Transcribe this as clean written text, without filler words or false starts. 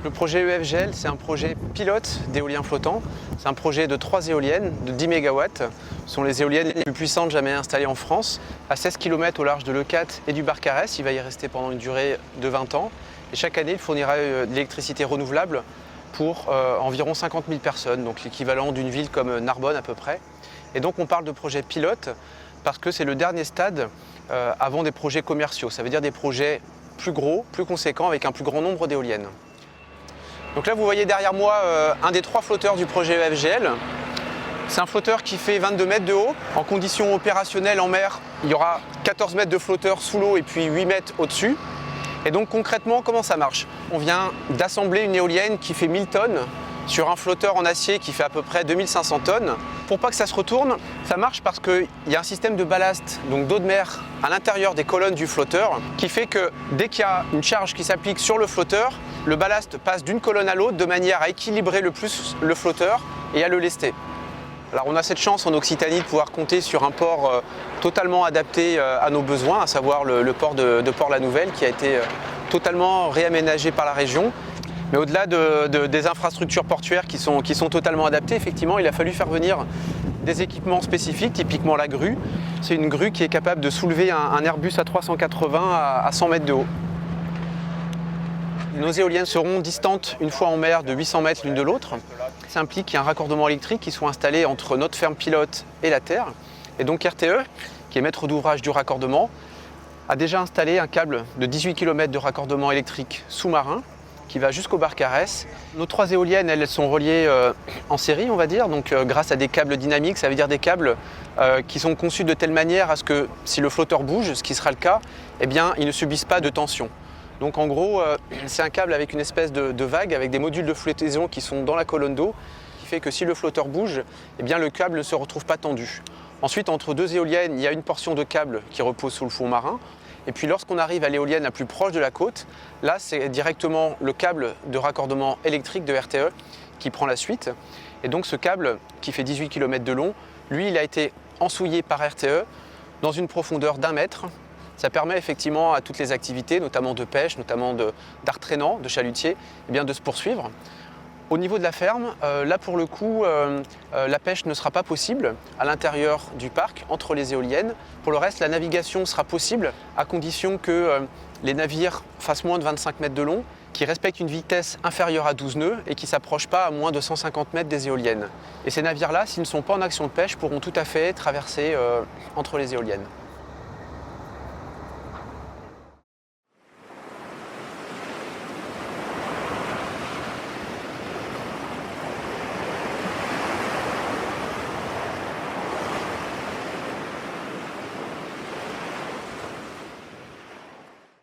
Le projet EFGL, c'est un projet pilote d'éolien flottant. C'est un projet de 3 éoliennes de 10 MW. Ce sont les éoliennes les plus puissantes jamais installées en France. À 16 km au large de Leucate et du Barcarès, il va y rester pendant une durée de 20 ans. Et chaque année, il fournira de l'électricité renouvelable pour environ 50 000 personnes, donc l'équivalent d'une ville comme Narbonne à peu près. Et donc on parle de projet pilote parce que c'est le dernier stade avant des projets commerciaux. Ça veut dire des projets plus gros, plus conséquents, avec un plus grand nombre d'éoliennes. Donc là, vous voyez derrière moi un des 3 flotteurs du projet EFGL. C'est un flotteur qui fait 22 mètres de haut. En conditions opérationnelles en mer, il y aura 14 mètres de flotteur sous l'eau et puis 8 mètres au-dessus. Et donc concrètement, comment ça marche? On vient d'assembler une éolienne qui fait 1000 tonnes sur un flotteur en acier qui fait à peu près 2500 tonnes. Pour pas que ça se retourne, ça marche parce qu'il y a un système de ballast, donc d'eau de mer, à l'intérieur des colonnes du flotteur, qui fait que dès qu'il y a une charge qui s'applique sur le flotteur, le ballast passe d'une colonne à l'autre de manière à équilibrer le plus le flotteur et à le lester. Alors on a cette chance en Occitanie de pouvoir compter sur un port totalement adapté à nos besoins, à savoir le port de Port-la-Nouvelle qui a été totalement réaménagé par la région. Mais au-delà des infrastructures portuaires qui sont totalement adaptées, effectivement, il a fallu faire venir des équipements spécifiques, typiquement la grue. C'est une grue qui est capable de soulever un Airbus A380 à 100 mètres de haut. Nos éoliennes seront distantes une fois en mer de 800 mètres l'une de l'autre. Ça implique qu'il y a un raccordement électrique qui soit installé entre notre ferme pilote et la terre. Et donc RTE, qui est maître d'ouvrage du raccordement, a déjà installé un câble de 18 km de raccordement électrique sous-marin qui va jusqu'au Barcarès. Nos 3 éoliennes, elles sont reliées en série, on va dire, donc grâce à des câbles dynamiques, ça veut dire des câbles qui sont conçus de telle manière à ce que si le flotteur bouge, ce qui sera le cas, eh bien, ils ne subissent pas de tension. Donc en gros, c'est un câble avec une espèce de vague, avec des modules de flottaison qui sont dans la colonne d'eau, qui fait que si le flotteur bouge, eh bien, le câble ne se retrouve pas tendu. Ensuite, entre 2 éoliennes, il y a une portion de câble qui repose sous le fond marin. Et puis lorsqu'on arrive à l'éolienne la plus proche de la côte, là c'est directement le câble de raccordement électrique de RTE qui prend la suite. Et donc ce câble qui fait 18 km de long, lui il a été ensouillé par RTE dans une profondeur d'1 mètre. Ça permet effectivement à toutes les activités, notamment de pêche, notamment d'art traînant, de chalutier, eh bien de se poursuivre. Au niveau de la ferme, là pour le coup, la pêche ne sera pas possible à l'intérieur du parc, entre les éoliennes. Pour le reste, la navigation sera possible à condition que les navires fassent moins de 25 mètres de long, qui respectent une vitesse inférieure à 12 nœuds et qui ne s'approchent pas à moins de 150 mètres des éoliennes. Et ces navires-là, s'ils ne sont pas en action de pêche, pourront tout à fait traverser entre les éoliennes.